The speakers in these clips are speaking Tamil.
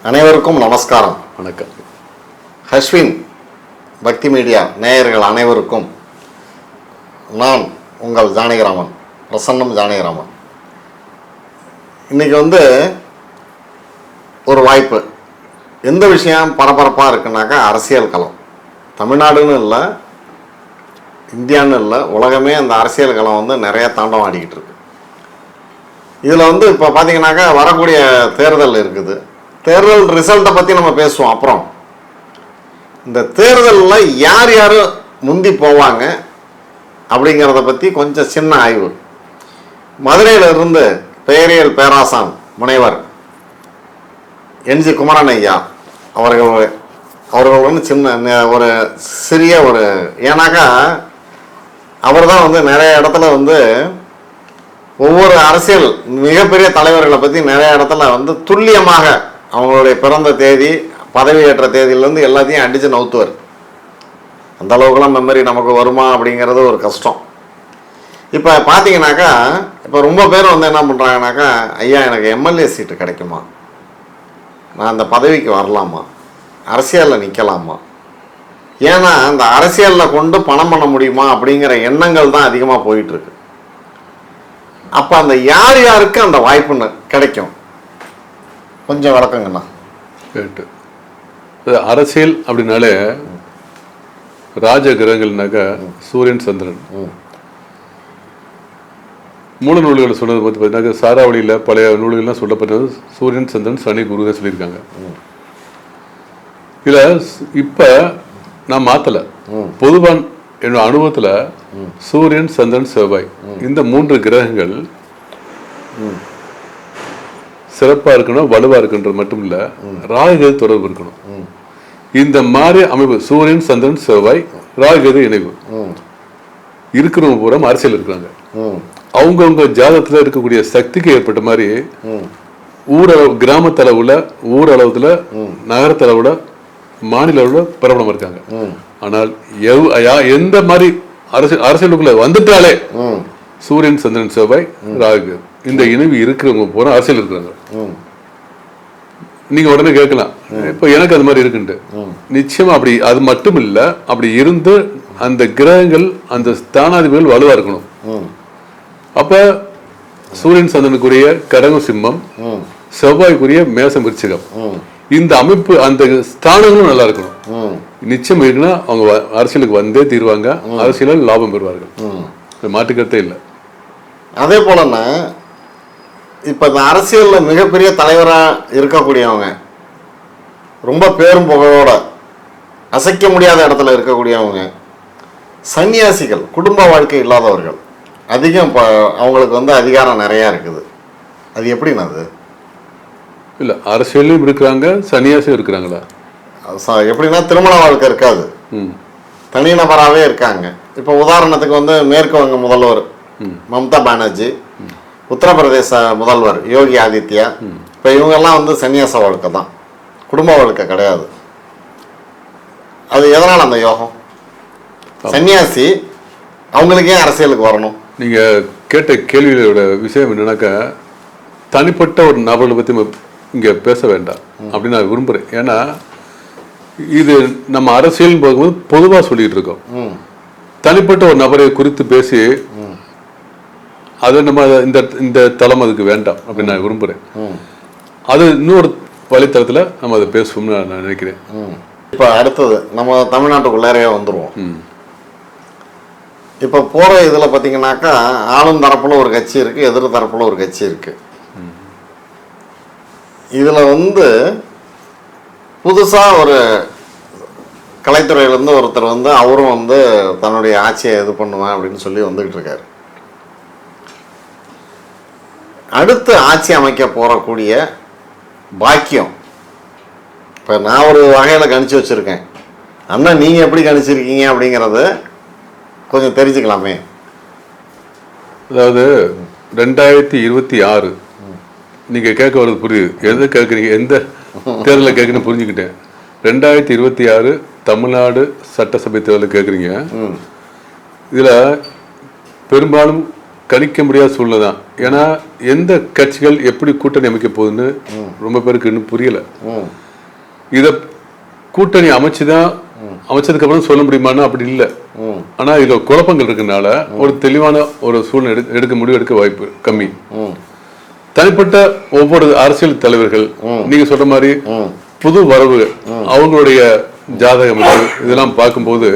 அனைவருக்கும் நமஸ்காரம். வணக்கம். அஸ்வின் பக்தி மீடியா நேயர்கள் அனைவருக்கும் நான் உங்கள் ஜானகிராமன், பிரசன்னம் ஜானகிராமன். இன்றைக்கி ஒரு வாய்ப்பு. எந்த விஷயம் பரபரப்பாக இருக்குன்னாக்கா அரசியல் களம். தமிழ்நாடுன்னு இல்லை, இந்தியான்னு இல்லை, உலகமே அந்த அரசியல் களம் நிறைய தாண்டம் ஆடிக்கிட்டு இருக்கு. இதில் இப்போ பார்த்தீங்கன்னாக்கா வரக்கூடிய தேர்தல் இருக்குது. தேர்தல் ரிசல்ட்டை பற்றி நம்ம பேசுவோம். அப்புறம் இந்த தேர்தலில் யார் யார் முந்தி போவாங்க அப்படிங்கிறத பற்றி கொஞ்சம் சின்ன ஆய்வு. மதுரையிலிருந்து பெயரியல் பேராசான் முனைவர் என்ஜி குமரன் ஐயா அவர்கள் சின்ன ஒரு சிறிய ஏன்னாக்கா அவர் தான் நிறைய இடத்துல ஒவ்வொரு அரசியல் மிகப்பெரிய தலைவர்களை பற்றி நிறைய இடத்துல துல்லியமாக அவங்களுடைய பிறந்த தேதி, பதவியேற்ற தேதியிலேருந்து எல்லாத்தையும் அடித்து நவுத்துவார். அந்த அளவுக்குலாம் மெமரி நமக்கு வருமா அப்படிங்கிறது ஒரு கஷ்டம். இப்போ பார்த்தீங்கன்னாக்கா இப்போ ரொம்ப பேர் என்ன பண்ணுறாங்கனாக்கா, ஐயா எனக்கு எம்எல்ஏ சீட்டு கிடைக்குமா, நான் அந்த பதவிக்கு வரலாமா, அரசியலில் நிற்கலாமா, ஏன்னா அந்த அரசியலில் கொண்டு பணம் பண்ண முடியுமா அப்படிங்கிற எண்ணங்கள் தான் அதிகமாக போயிட்டுருக்கு. அப்போ அந்த யார் யாருக்கு அந்த வாய்ப்புன்னு கிடைக்கும், கொஞ்சம் விளக்கங்கண்ணா. கேட்டு அரசியல் அப்படின்னாலே ராஜ கிரகங்கள்னாக்கா சூரியன் சந்திரன். மூல நூல்களை சொன்னது பற்றி பார்த்தீங்கன்னா சாராவளியில் பழைய நூல்கள்லாம் சொல்லப்பட்டது சூரியன் சந்திரன் சனி குருக சொல்லியிருக்காங்க. இதில் இப்போ நான் மாற்றலை, பொதுவான் என்னோட அனுபவத்தில் சூரியன் சந்திரன் செவ்வாய் இந்த மூன்று கிரகங்கள் சிறப்பாக இருக்கணும், வலுவாக இருக்குன்றது மட்டும் இல்லை, ராகுகேது தொடர்பு இருக்கணும். இந்த மாதிரி அமைப்பு சூரியன் சந்திரன் செவ்வாய் ராகுகேது இணைவு இருக்கிறவங்க பூரா அரசியல் இருக்கிறாங்க. அவங்கவுங்க ஜாதகத்தில் இருக்கக்கூடிய சக்திக்கு ஏற்பட்ட மாதிரி ஊரளவு, கிராமத்தளவுல, ஊரளவுல, நகரத்தளவுல, மாநில அளவுல பிரபலம் இருக்காங்க. ஆனால் எந்த மாதிரி அரசியலுக்குள்ள வந்துட்டாலே சூரியன் சந்திரன் செவ்வாய் ராகு இந்த இணைவு இருக்கிறவங்க பூரா அரசியல் இருக்கிறாங்க. நீங்க உடனே கேட்கலாம், இப்ப எனக்கு அது மாதிரி இருக்குன்ட்டு. நிச்சயமா அப்படி அது மட்டும் இல்ல, அப்படி இருந்து அந்த கிரகங்கள் அந்த ஸ்தானாதிபதிகள் வலுவா இருக்கணும். அப்ப சூரியன் சந்திரனுக்குரிய கடகம் சிம்மம், செவ்வாய்க்குரிய மேசம் விருச்சிகம், இந்த அமைப்பு அந்த ஸ்தானங்களும் நல்லா இருக்கணும். நிச்சயம் இருக்குன்னா அவங்க அரசியலுக்கு வந்தே தீர்வாங்க, அரசியலில் லாபம் பெறுவார்கள், மாற்றுக்கருத்தே இல்லை. அதே போலன்னா இப்போ இந்த அரசியலில் மிகப்பெரிய தலைவராக இருக்கக்கூடியவங்க, ரொம்ப பேரும் புகழோட அசைக்க முடியாத இடத்துல இருக்கக்கூடியவங்க, சன்னியாசிகள், குடும்ப வாழ்க்கை இல்லாதவர்கள் அதிகம். இப்போ அவங்களுக்கு அதிகாரம் நிறையா இருக்குது. அது எப்படின்னா அது இல்லை, அரசியலும் இருக்கிறாங்க, சன்னியாசியும் இருக்கிறாங்களா? எப்படின்னா திருமண வாழ்க்கை இருக்காது, தனிநபராகவே இருக்காங்க. இப்போ உதாரணத்துக்கு மேற்கு வங்க முதல்வர் மம்தா பானர்ஜி, உத்தரப்பிரதேச முதல்வர் யோகி ஆதித்யா, இப்போ இவங்கெல்லாம் சன்னியாச வாழ்க்கை தான், குடும்ப வாழ்க்கை கிடையாது. அது எதனால் அந்த யோகம்? சன்னியாசி அவங்களுக்கு ஏன் அரசியலுக்கு வரணும்? நீங்கள் கேட்ட கேள்வியோட விஷயம் என்னன்னாக்கா, தனிப்பட்ட ஒரு நபர்களை பற்றி இங்கே பேச வேண்டாம் அப்படின்னு நான் விரும்புகிறேன். ஏன்னா இது நம்ம அரசியல் போகும்போது பொதுவாக சொல்லிட்டு இருக்கோம். தனிப்பட்ட ஒரு நபரை குறித்து பேசி அதை நம்ம இந்த தளம் அதுக்கு வேண்டாம் அப்படின்னு நான் விரும்புகிறேன். அது இன்னொரு வழித்தளத்தில் நம்ம அதை பேசுவோம்னு நான் நினைக்கிறேன். இப்போ அடுத்தது நம்ம தமிழ்நாட்டுக்குள்ளாரையே வந்துடுவோம். இப்போ போகிற இதில் பார்த்தீங்கன்னாக்கா ஆளும் தரப்பில் ஒரு கட்சி இருக்குது, எதிர் தரப்பில் ஒரு கட்சி இருக்குது. இதில் புதுசாக ஒரு கலைத்துறையிலேருந்து ஒருத்தர் அவரும் தன்னுடைய ஆட்சியை இது பண்ணுவேன் அப்படின்னு சொல்லி வந்துக்கிட்டு இருக்காரு. அடுத்து ஆட்சி அமைக்க போகக்கூடிய பாக்கியம் இப்போ நான் ஒரு வகையில் கணிச்சு வச்சுருக்கேன். அண்ணா நீங்கள் எப்படி கணிச்சிருக்கீங்க அப்படிங்கிறது கொஞ்சம் தெரிஞ்சுக்கலாமே. அதாவது 2026 நீங்கள் கேட்க வர்றது புரியுது, எது கேட்குறீங்க, எந்த தேர்தலில் கேட்குன்னு புரிஞ்சுக்கிட்டேன். 2026 தமிழ்நாடு சட்டசபை தேர்தலில் கேட்குறீங்க. இதில் பெரும்பாலும் கணிக்க முடியாத சூழ்நிலை தான். ஏன்னா எந்த கட்சிகள் எப்படி கூட்டணி அமைக்க போகுதுன்னு ரொம்ப பேருக்கு இன்னும் புரியல. இத கூட்டணி அமைச்சதுக்கு அப்புறம் சொல்ல முடியுமான்னு அப்படி இல்லை. ஆனா இதுல குழப்பங்கள் இருக்கனால ஒரு தெளிவான ஒரு சூழ்நிலை எடுக்க முடிவு எடுக்க வாய்ப்பு கம்மி. தனிப்பட்ட ஒவ்வொரு அரசியல் தலைவர்கள் நீங்க சொல்ற மாதிரி புது வரவு அவங்களுடைய ஜாதகம் இதெல்லாம் பார்க்கும்போது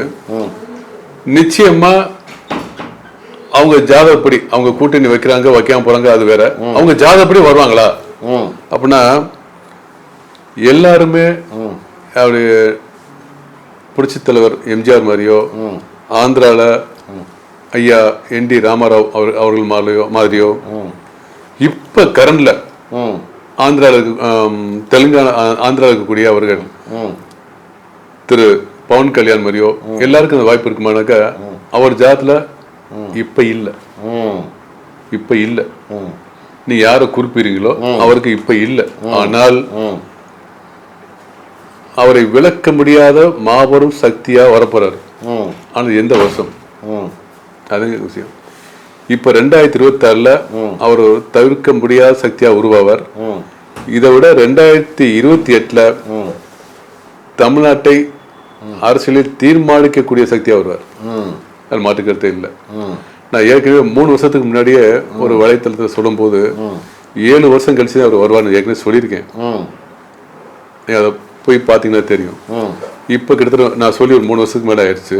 நிச்சயமா அவங்க ஜாதகப்படி அவங்க கூட்டணி வைக்கிறாங்க வைக்காம போறாங்க அது வேற. அவங்க ஜாதகப்படி வருவாங்களா அப்படின்னா எல்லாருமே அவருடைய புரட்சி தலைவர் எம்ஜிஆர் மாதிரியோ ஆந்திரால ஐயா என் டி ராமாராவ் அவர்கள் மாதிரியோ இப்ப கரண்ட்ல ஆந்திரால தெலுங்கானா ஆந்திராவில் இருக்கக்கூடிய அவர்கள் திரு பவன் கல்யாண் மாதிரியோ எல்லாருக்கும் அந்த வாய்ப்பு இருக்குமானாக்கா அவர் ஜாதத்துல இப்ப இல்ல நீ யார குறிப்பிடுறீங்களோ அவருக்கு இப்ப இல்ல. ஆனால் அவரை விளக்க முடியாத மாபெரும் சக்தியா வரப்போறாரு. ஆனா எந்த வருஷம் அது விஷயம். இப்ப 2026 அவர் தவிர்க்க முடியாத சக்தியா உருவாவார். இதை விட 2028 தமிழ்நாட்டை அரசியலில் தீர்மானிக்கக்கூடிய சக்தியா வருவார். அது மாற்றுக்கருத்தே இல்லை. நான் ஏற்கனவே 3 வருஷத்துக்கு முன்னாடியே ஒரு வலைத்தளத்தில் சொல்லும் போது 7 வருஷம் கழிச்சு அவர் வருவார்னு ஏற்கனவே சொல்லியிருக்கேன். அதை போய் பார்த்தீங்கன்னா தெரியும். இப்போ கிட்டத்தட்ட நான் சொல்லி ஒரு 3 வருஷத்துக்கு மேலே ஆயிடுச்சு.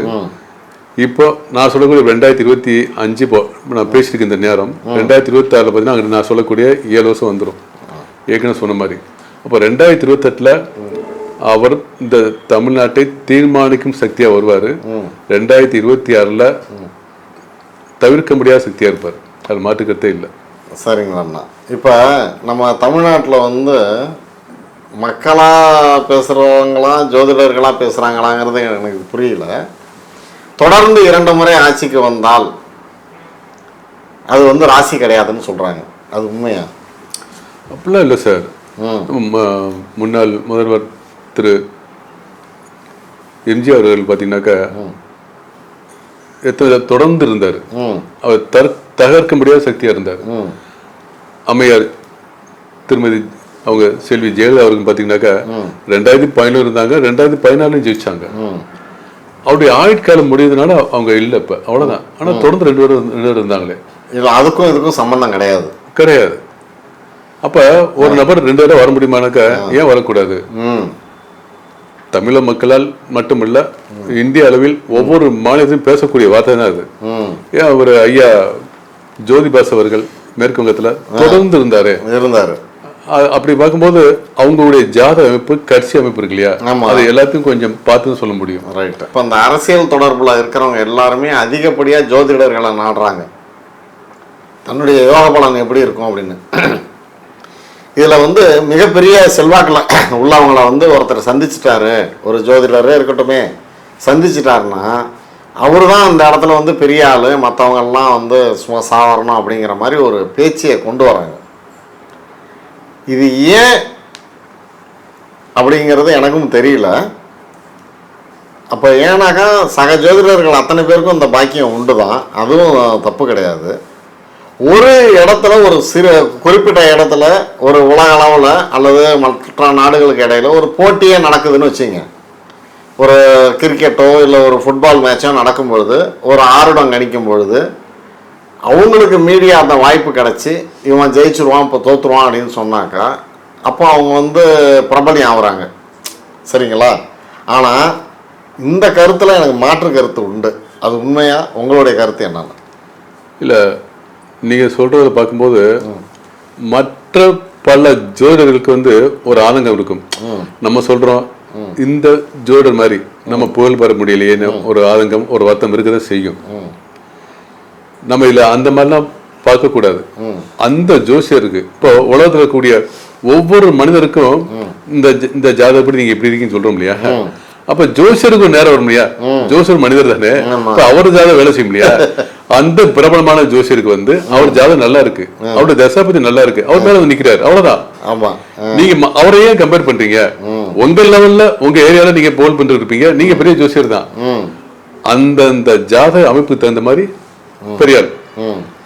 இப்போ நான் சொல்லக்கூடிய 2025 நான் பேசியிருக்கேன். இந்த நேரம் 2026 பார்த்தீங்கன்னா நான் சொல்லக்கூடிய 7 வருஷம் வந்துடும் ஏற்கனவே சொன்ன மாதிரி. அப்போ 2028 அவர் இந்த தமிழ்நாட்டை தீர்மானிக்கும் சக்தியா வருவார். 2026 தவிர்க்க முடியாத சக்தியா இருப்பார். அது மாற்றுக்கருத்தே இல்லை. சரிங்களா. இப்போ நம்ம தமிழ்நாட்டில் வந்து மக்களா பேசுறவங்களா ஜோதிடர்களா பேசுறாங்களாங்கிறது எனக்கு புரியல. தொடர்ந்து 2 முறை ஆட்சிக்கு வந்தால் அது வந்து ராசி கிடையாதுன்னு சொல்றாங்க. அது உண்மையா? அப்படிலாம் இல்லை சார். முன்னாள் முதல்வர் திரு எம்ஜிஆர் அவர்கள் பார்த்தீங்கன்னாக்கா எத்தனை தொடர்ந்து இருந்தார். அவர் தகர்க்க முடியாத சக்தியா இருந்தார். அம்மையார் திருமதி அவங்க செல்வி ஜெயலலிதா அவர்கள் பார்த்தீங்கன்னாக்கா 2011 இருந்தாங்க, 2014 ஜெயிச்சாங்க. அவருடைய ஆயுட்காலம் முடியுதுனால அவங்க இல்லை இப்ப, அவ்வளவுதான். ஆனா தொடர்ந்து 2 பேரும் இருந்தாங்களே. அதுக்கும் இதுக்கும் சம்பந்தம் கிடையாது. அப்ப ஒரு நபர் 2 பேரும் வர முடியுமானாக்கா ஏன் வரக்கூடாது? தமிழ மக்களால் மட்டுமல்ல இந்திய அளவில் ஒவ்வொரு மாநிலத்திலும் பேசக்கூடிய வார்த்தை தான் அது. ஏன் அவர் ஐயா ஜோதிபாஸ் அவர்கள் மேற்கு வங்கத்துல தொடர்ந்து இருந்தாரு. அப்படி பார்க்கும்போது அவங்களுடைய ஜாத அமைப்பு கட்சி அமைப்பு இருக்கு இல்லையா, அது எல்லாத்தையும் கொஞ்சம் பார்த்து சொல்ல முடியும். ரைட். இப்போ அந்த அரசியல் தொடர்புல இருக்கிறவங்க எல்லாருமே அதிகப்படியா ஜோதிடர்களை நாடுறாங்க. தன்னுடைய யோக பலன் எப்படி இருக்கும் அப்படின்னு. இதுல வந்து மிகப்பெரிய செல்வாக்குல உள்ளவங்களை வந்து ஒருத்தர் சந்திச்சுட்டாரு, ஒரு ஜோதிடரே இருக்கட்டுமே சந்திச்சுட்டாருன்னா அவரு தான் அந்த இடத்துல வந்து பெரிய ஆளு, மற்றவங்கெல்லாம் வந்து சும்மா சாவரணும் அப்படிங்கிற மாதிரி ஒரு பேச்சியை கொண்டு வராங்க. இது ஏன் அப்படிங்கிறது எனக்கும் தெரியல. அப்போ ஏன்னாக்கா சக ஜோதிடர்கள் அத்தனை பேருக்கும் இந்த பாக்கியம் உண்டு தான், அதுவும் தப்பு கிடையாது. ஒரு இடத்துல ஒரு குறிப்பிட்ட இடத்துல ஒரு உலக அளவில் அல்லது மற்ற நாடுகளுக்கு இடையில ஒரு போட்டியே நடக்குதுன்னு வச்சுங்க. ஒரு கிரிக்கெட்டோ இல்லை ஒரு ஃபுட்பால் மேட்சோ நடக்கும் பொழுது, ஒரு ஆருடம் கணிக்கும் பொழுது அவங்களுக்கு மீடியா அந்த வாய்ப்பு கிடச்சி இவன் ஜெயிச்சிருவான் இப்போ தோற்றுருவான் அப்படின்னு சொன்னாக்கா அப்போ அவங்க வந்து பிரபலியம் ஆகுறாங்க. சரிங்களா? ஆனால் இந்த கருத்தில் எனக்கு மாற்று கருத்து உண்டு. அது உண்மையா? உங்களுடைய கருத்து என்னன்னா? இல்லை, நீங்கள் சொல்கிறத பார்க்கும்போது மற்ற பல ஜோதிடர்களுக்கு வந்து ஒரு ஆதங்கம் இருக்கும். நம்ம சொல்கிறோம் இந்த ஜோதிடர் மாதிரி நம்ம புகழ் பெற முடியலையேன்னு ஒரு ஆதங்கம், ஒரு வருத்தம் இருக்கதான் செய்யும். நம்ம இதுல அந்த மாதிரிலாம் பார்க்கக்கூடாது. அந்த ஜோசியருக்கு இப்போ உலகத்துல கூடிய ஒவ்வொரு மனிதருக்கும் இந்த ஜாதகப்படி நீங்க எப்படி இருக்கீங்கன்னு சொல்றோம் இல்லையா? அப்ப ஜோசியருக்கு நேரம் வரும் இல்லையா? ஜோசியர் மனிதர் தானே, அவரு ஜாதகம் வேலை செய்யும் இல்லையா? அந்த பிரபலமான ஜோசியருக்கு வந்து அவர் ஜாதகம் நல்லா இருக்கு, அவருடைய தசாபதி நல்லா இருக்கு, அவர் மேல நிக்கிறாரு, அவ்வளவுதான். நீங்க அவரையே கம்பேர் பண்றீங்க. உங்க லெவல்ல உங்க ஏரியால நீங்க போல் பண்ணிட்டு இருப்பீங்க, நீங்க பெரிய ஜோசியர் தான். அந்த ஜாதக அமைப்புக்கு தகுந்த மாதிரி பெரியார்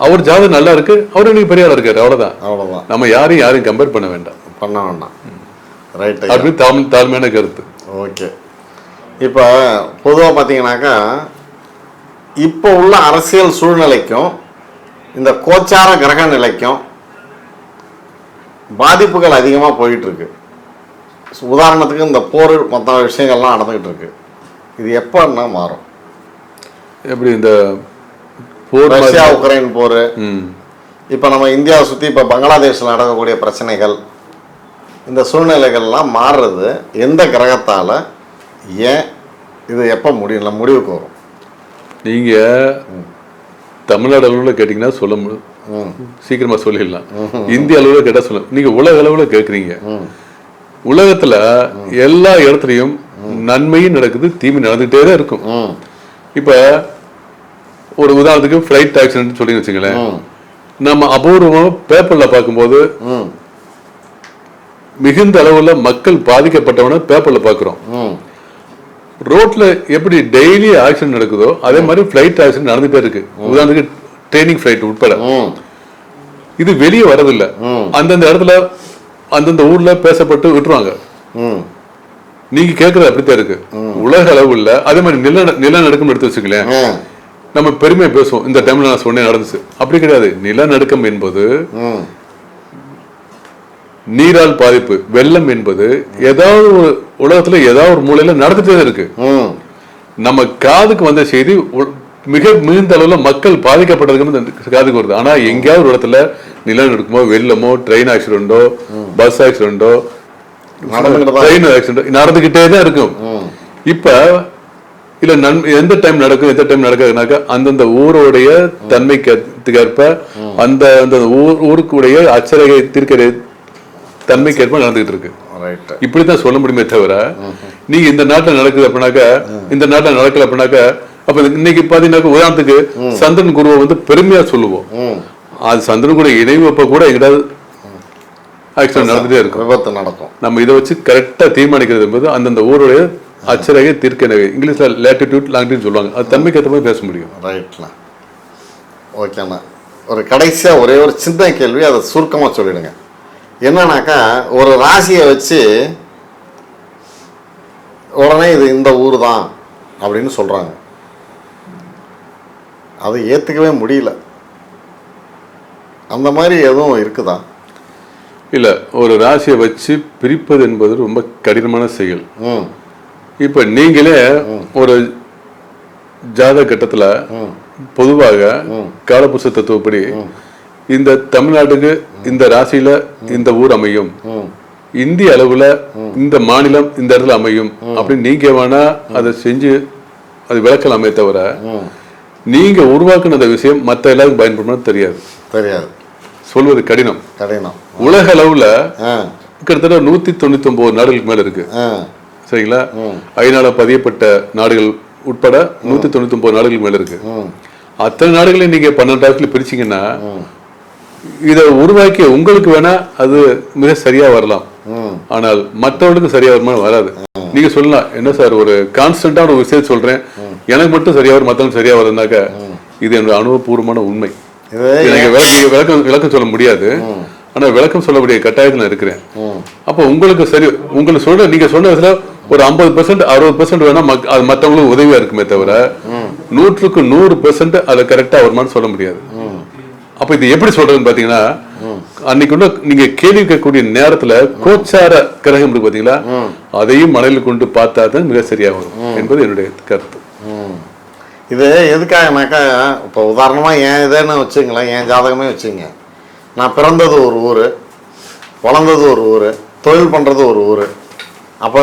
அவர் ஜாதகம் நல்லா இருக்கு, அவர் இன்னைக்கு பெரிய ஆளா இருக்காரு, அவ்வளவுதான். அவ்வளோதான், நம்ம யாரையும் கம்பேர் பண்ண வேண்டாம். பண்ண வேண்டாம். ரைட். அப்படி தாழ்மையான கருத்து. ஓகே. இப்போ பொதுவாக பார்த்தீங்கன்னாக்கா இப்போ உள்ள அரசியல் சூழ்நிலைக்கும் இந்த கோச்சார கிரக நிலைக்கும் பாதிப்புகள் அதிகமாக போயிட்டு இருக்கு. உதாரணத்துக்கு இந்த போர் மற்ற விஷயங்கள்லாம் நடந்துகிட்டு இருக்கு. இது எப்போன்னா மாறும்? எப்படி இந்த போர், ரஷ்யா உக்ரைன் போர், இப்போ நம்ம இந்தியாவை சுற்றி இப்போ பங்களாதேஷில் நடக்கக்கூடிய பிரச்சனைகள், இந்த சூழ்நிலைகள்லாம் மாறுறது எந்த கிரகத்தால், ஏன், இது எப்போ முடிவுக்கு வரும்? நீங்கள் தமிழ்நாடு அளவில் கேட்டிங்கன்னா சொல்ல சீக்கிரமாக சொல்லிடலாம். இந்திய அளவில் கேட்டால் சொல்ல, நீங்கள் உலக அளவில் கேட்குறீங்க. உலகத்தில் எல்லா இடத்துலையும் நன்மையும் நடக்குது, தீமை நடந்துகிட்டே தான் இருக்கும். இப்போ ஒரு உதாரணத்துக்கு ஃப்ளைட் ஆக்சிடென்ட் சொல்லி வச்சுங்களேன், நம்ம அபூர்வமாக பேப்பரில் பார்க்கும்போது மிகுந்த அளவில் மக்கள் பாதிக்கப்பட்டவன பேப்பரில் பார்க்குறோம். ரோட்ல எப்படி டெய்லி ஆக்சிடென்ட் நடக்குதோ அதே மாதிரி ஃப்ளைட் ஆக்சிடென்ட் நடந்துட்டே இருக்கு. உதாரணத்துக்கு ட்ரெயினிங் ஃப்ளைட் உட்பட. இது வெளியே வரதில்லை, அந்தந்த இடத்துல அந்தந்த ஊர்ல பேசப்பட்டு விட்டுருவாங்க. நீங்க கேட்கறது அப்படித்தான் இருக்கு. உலக அளவுல அதே மாதிரி நிலநடுக்கம் எடுத்து வச்சுக்கலேன், நம்ம பெருமையா பேசுவோம், இந்த டைம்ல நான் சொன்னேன் நடந்துச்சு. அப்படி கிடையாது. நிலநடுக்கம் என்பது நீரால் பாதிப்பு, வெள்ளம் என்பது ஏதாவது ஒரு உலகத்துல ஏதாவது ஒரு மூலையில நடந்துட்டே இருக்கு. நம்ம காதுக்கு வந்த செய்தி மிக மிகுந்த அளவுல மக்கள் பாதிக்கப்பட்டதுக்கு காதுக்கு வருது. ஆனா எங்கேயாவது ஒரு இடத்துல நிலநடுக்கமோ, வெள்ளமோ, ட்ரெயின் ஆக்சிடென்டோ, பஸ் ஆக்சிடென்டோ, ட்ரெயின் ஆக்சிடென்டோ நடந்துகிட்டே தான் இருக்கும். இப்ப இல்ல எந்த டைம் நடக்கும், எந்த டைம் நடக்காதுனாக்கா அந்தந்த ஊருடைய தன்மைக்கு ஏற்ப அந்த ஊருக்குடைய அச்சரகை தீர்க்கிற தன்மைக்கு ஏற்ப நடந்துகிட்டு இருக்கு. இப்படித்தான் சொல்ல முடியுமே தவிர, நீங்க இந்த நாட்டுல நடக்குது அப்படின்னாக்கா இந்த நாட்டுல நடக்கல அப்படின்னாக்கா, அப்ப இன்னைக்கு பாத்தீங்கன்னா உதாரணத்துக்கு சந்திரன் குருவை வந்து பெருமையா சொல்லுவோம். அது சந்திரன் கூட இணைவு அப்ப கூட எங்கிட்டாவது ஆக்சிடென்ட் நடந்துட்டே இருக்கும், விபத்து நடக்கும். நம்ம இதை வச்சு கரெக்டா தீர்மானிக்கிறது என்பது அந்தந்த ஊருடைய அச்சரகை தீர்க்கணகை, இங்கிலீஷ்ல லேட்டிடியூட் லாங்கிடியூட் சொல்லுவாங்க. அது தன்மைக்கு ஏற்ற மாதிரி பேச முடியும். ரைட்ல. ஓகேண்ணா. ஒரு கடைசியா ஒரே ஒரு சின்ன கேள்வி, அதை சுருக்கமா சொல்லிடுங்க. என்னன்னாக்கா ஒரு ராசியை வச்சு உடனே இது இந்த ஊர் தான் அப்படின்னு சொல்றாங்க, அதை ஏத்துக்கவே முடியல. அந்த மாதிரி எதுவும் இருக்குதா? இல்ல, ஒரு ராசியை வச்சு பிரிப்பது என்பது ரொம்ப கடினமான செயல். இப்ப நீங்களே ஒரு ஜாதக கட்டத்துல பொதுவாக காலபுருஷ தத்துவப்படி இந்த தமிழ்நாட்டுக்கு இந்த ராசியில இந்த ஊர் அமையும், இந்திய அளவுல இந்த மாநிலம் இந்த இடத்துல அமையும் அப்படின்னு நீங்க வேணா அதை செஞ்சு அது விளக்கலாமே தவிர, நீங்க உருவாக்குன அந்த விஷயம் மற்ற எல்லாருக்கும் பயன்படுமா தெரியாது. சொல்வது கடினம். உலக அளவுல கிட்டத்தட்ட 199 நாடுகளுக்கு மேல இருக்கு. சரிங்களா? ஐநால பதியப்பட்ட நாடுகள் உட்பட 199 நாடுகளுக்கு மேல இருக்கு. அத்தனை நாடுகளையும் நீங்க 12 ராசியில பிரிச்சீங்கன்னா இதை உருவாக்கிய உங்களுக்கு வேணா அது மிக சரியா வரலாம், ஆனால் மற்றவர்களுக்கு சரியா வருமா வராது. நீங்க சொல்லலாம், என்ன சார் ஒரு கான்ஸ்டன்டா ஒரு விஷயம் சொல்றேன், எனக்கு மட்டும் சரியா வரும் மற்றவங்க சரியா வருதுனாக்க இது என்னோட அனுபவபூர்வமான உண்மை. விளக்கம் சொல்ல முடியாது, ஆனா விளக்கம் சொல்லக்கூடிய கட்டாயத்தில் இருக்கிறேன். அப்ப உங்களுக்கு சரி, உங்களுக்கு சொல்ற நீங்க சொன்ன விதத்துல ஒரு 50% 60% வேணா அது மற்றவங்களுக்கு உதவியா இருக்குமே தவிர 100க்கு 100% அதை கரெக்டா வருமானு சொல்ல முடியாது. அப்ப இது எப்படி சொல்றதுன்னு பாத்தீங்கன்னா, அன்னைக்கு நீங்க கேள்வி கேட்கக்கூடிய நேரத்துல கோச்சார கிரகம் இருக்கு பாத்தீங்களா, அதையும் மனதில் கொண்டு பார்த்தா தான் மிக சரியா வரும் என்பது என்னுடைய கருத்து. இது எதுக்காகனாக்கா, இப்போ உதாரணமாக என் இதேன்னு வச்சுங்களேன், என் ஜாதகமே வச்சுங்க. நான் பிறந்தது ஒரு ஊர், வளர்ந்தது ஒரு ஊர், தொழில் பண்ணுறது ஒரு ஊர். அப்போ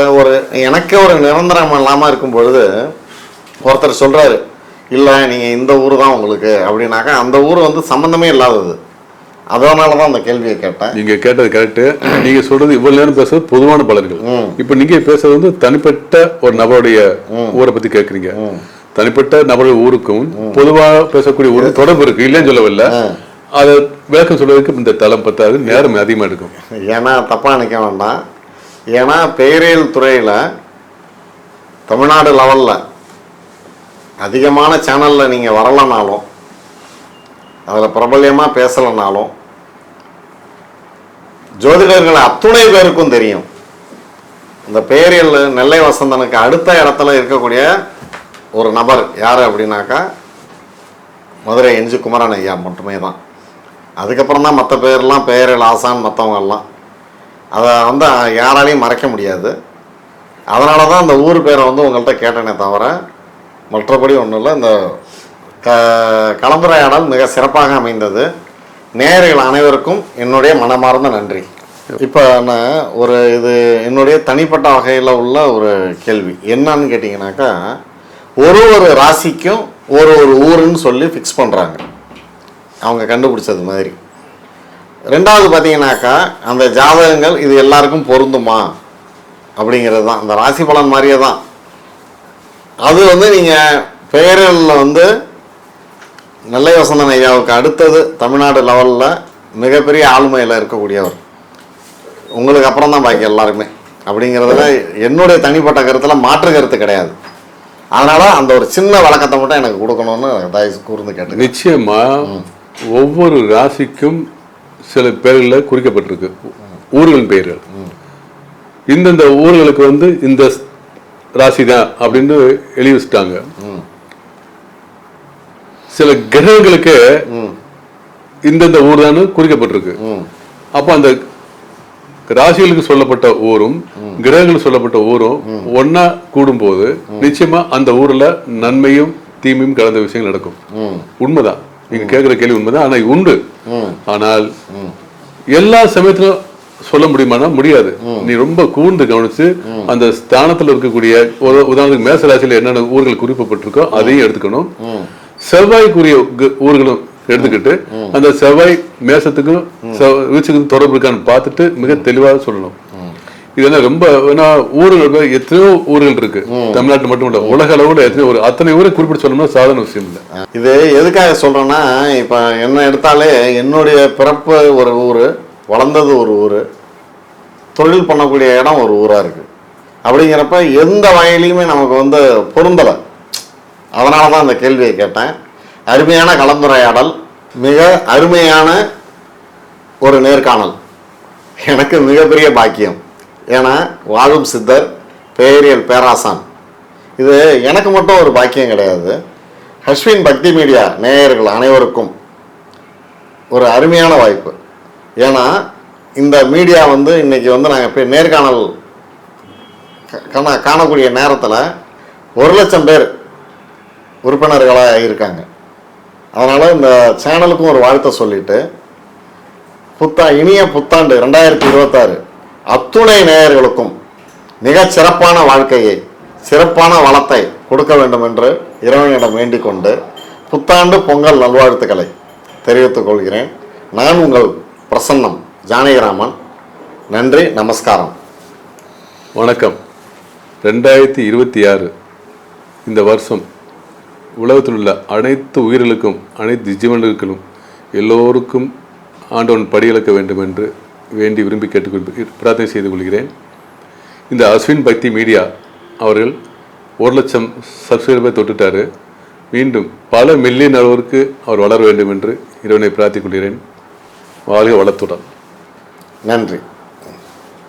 எனக்கே ஒரு நிரந்தரம் இல்லாமல் இருக்கும் பொழுது ஒருத்தர் சொல்கிறாரு, இல்லை நீங்கள் இந்த ஊர் தான் உங்களுக்கு அப்படின்னாக்கா அந்த ஊர் சம்மந்தமே இல்லாதது. அதனால தான் அந்த கேள்வியை கேட்டேன். நீங்கள் கேட்டது கரெக்டு. நீங்கள் சொல்கிறது இவ்வளோ நேரம் பேசுறது பொதுவான பலன்கள். இப்போ நீங்கள் பேசுறது தனிப்பட்ட ஒரு நபருடைய ஊரை பற்றி கேட்குறீங்க. தனிப்பட்ட நபர்கள் ஊருக்கும் பொதுவாக பேசக்கூடிய ஒரு தொடர்பு இருக்கு, இல்லைன்னு சொல்லவில்லை. அதை விளக்கம் சொல்வதற்கு இந்த தளம் பத்தாது, நேரம் அதிகமாக இருக்கும். ஏன்னா தப்பாக நினைக்க வேண்டாம். ஏன்னா பெயரியல் துறையில் தமிழ்நாடு லெவலில் அதிகமான சேனலில் நீங்கள் வரலனாலும், அதில் பிரபல்யமாக பேசலைனாலும் ஜோதிடர்கள் அத்துணை பேருக்கும் தெரியும். இந்த பேரியல் நெல்லை வசந்தனுக்கு அடுத்த இடத்துல இருக்கக்கூடிய ஒரு நபர் யார் அப்படின்னாக்கா மதுரை என்ஜி குமரன் ஐயா மட்டுமே தான். அதுக்கப்புறம் தான் மற்ற பேர்லாம் பேரியல் ஆசான் மற்றவங்கெல்லாம் அதை வந்து யாராலையும் மறைக்க முடியாது. அதனால தான் அந்த ஊர் பேரை வந்து உங்கள்கிட்ட கேட்டேனே தவிர மற்றபடி ஒன்றும் இல்லை. இந்த கலந்துரையாடல் மிக சிறப்பாக அமைந்தது. நேயர்கள் அனைவருக்கும் என்னுடைய மனமார்ந்த நன்றி. இப்போ நான் இது என்னுடைய தனிப்பட்ட வகையில் உள்ள ஒரு கேள்வி என்னன்னு கேட்டிங்கனாக்கா, ஒரு ராசிக்கும் ஒரு ஊருன்னு சொல்லி ஃபிக்ஸ் பண்ணுறாங்க அவங்க கண்டுபிடிச்சது மாதிரி. ரெண்டாவது பார்த்தீங்கன்னாக்கா அந்த ஜாதகங்கள் இது எல்லாருக்கும் பொருந்துமா அப்படிங்கிறது தான். அந்த ராசி பலன் மாதிரியே தான் அது வந்து நீங்கள் பெயரில் வந்து நெல்லை வசந்தன் ஐயாவுக்கு அடுத்தது தமிழ்நாடு லெவலில் மிகப்பெரிய ஆளுமையில் இருக்கக்கூடியவர். உங்களுக்கு அப்புறம் தான் பாக்கி எல்லாருமே அப்படிங்கிறதுல என்னுடைய தனிப்பட்ட கருத்தில் மாற்று கருத்து கிடையாது. அதனால் அந்த ஒரு சின்ன வழக்கத்தை மட்டும் எனக்கு கொடுக்கணும்னு தயவு கூர்ந்து கேட்டு. நிச்சயமா ஒவ்வொரு ராசிக்கும் சில பேர்களில் குறிக்கப்பட்டிருக்கு ஊர்களின் பெயர்கள். இந்தந்த ஊர்களுக்கு வந்து இந்த ராசி தான் அப்படின்னு எழுதி வச்சுட்டாங்க. சில கிரகங்களுக்கு இந்தந்த ஊர் தான் குறிக்கப்பட்டிருக்கு. அப்போ அந்த ராசிகளுக்கு சொல்லப்பட்ட ஊரும் கிரகங்களுக்கு சொல்லப்பட்ட ஊரும் ஒன்னா கூடும் போது நிச்சயமா அந்த ஊர்ல நன்மையும் தீமையும் கலந்த விஷயங்கள் நடக்கும். உண்மைதான், நீங்க கேட்கிற கேள்வி உண்மைதான். ஆனா உண்டு. ஆனால் எல்லா சமயத்திலும் சொல்ல முடியுமானா முடியாது. நீ ரொம்ப கூர்ந்து கவனிச்சு அந்த ஸ்தானத்துல இருக்கக்கூடிய உதாரணத்துக்கு மேச ராசியில என்னென்ன ஊர்கள் குறிப்பிட்டிருக்கோ அதையும் எடுத்துக்கணும். செவ்வாய்க்குரிய ஊர்களும் எடுத்துக்கிட்டு அந்த செவ்வாய் மேசத்துக்கும் வீச்சுக்கும் தொடர்பு இருக்கான்னு பார்த்துட்டு மிக தெளிவாக சொல்லணும். இதெல்லாம் ரொம்ப ஊர்கள் எத்தனையோ ஊர்கள் இருக்கு, தமிழ்நாட்டு மட்டும் இல்ல உலக அளவுல எத்தனையோ அத்தனை ஊரை குறிப்பிட்டு சொல்லணும்னா சாதாரண விஷயம் இல்லை. இது எதுக்காக சொல்றேன்னா, இப்ப என்ன எடுத்தாலே என்னுடைய பிறப்பு ஒரு ஊரு, வளர்ந்தது ஒரு ஊரு, தொழில் பண்ணக்கூடிய இடம் ஒரு ஊரா இருக்கு. அப்படிங்கிறப்ப எந்த வகையிலையுமே நமக்கு வந்து பொருந்தலை. அதனால தான் அந்த கேள்வியை கேட்டேன். அருமையான கலந்துரையாடல், மிக அருமையான ஒரு நேர்காணல், எனக்கு மிகப்பெரிய பாக்கியம். ஏன்னா வாழும் சித்தர், பேரியல் பேராசான், இது எனக்கு மட்டும் ஒரு பாக்கியம் கிடையாது, அஸ்வின் பக்தி மீடியா நேயர்கள் அனைவருக்கும் ஒரு அருமையான வாய்ப்பு. ஏன்னா இந்த மீடியா வந்து இன்னைக்கு வந்து நாங்கள் நேர்காணல் காணக்கூடிய நேரத்தில் 1,00,000 பேர் உறுப்பினர்களாக இருக்காங்க. அதனால் இந்த சேனலுக்கும் ஒரு வாழ்த்தை சொல்லிட்டு, இனிய புத்தாண்டு 2026 அத்துணை நேயர்களுக்கும் மிகச் சிறப்பான வாழ்க்கையை, சிறப்பான வளத்தை கொடுக்க வேண்டும் என்று இறைவனிடம் வேண்டிக் கொண்டு புத்தாண்டு பொங்கல் நல்வாழ்த்துக்களை தெரிவித்துக் கொள்கிறேன். நான் உங்கள் பிரசன்னம் ஜானகிராமன். நன்றி, நமஸ்காரம், வணக்கம். 2026 இந்த வருஷம் உலகத்தில் உள்ள அனைத்து உயிர்களுக்கும், அனைத்து ஜீவன்களுக்கும், எல்லோருக்கும் ஆண்டவன் படியளக்க வேண்டும் என்று வேண்டி விரும்பி கேட்டுக்கொண்டு பிரார்த்தனை செய்து கொள்கிறேன். இந்த அஸ்வின் பக்தி மீடியா அவர்கள் 1,00,000 சப்ஸ்கிரைபர் தொட்டுட்டாரு. மீண்டும் பல மில்லியன் அளவிற்கு அவர் வளர வேண்டும் என்று இறைவனை பிரார்த்திக் கொள்கிறேன். வாழ்க வளத்துடன். நன்றி.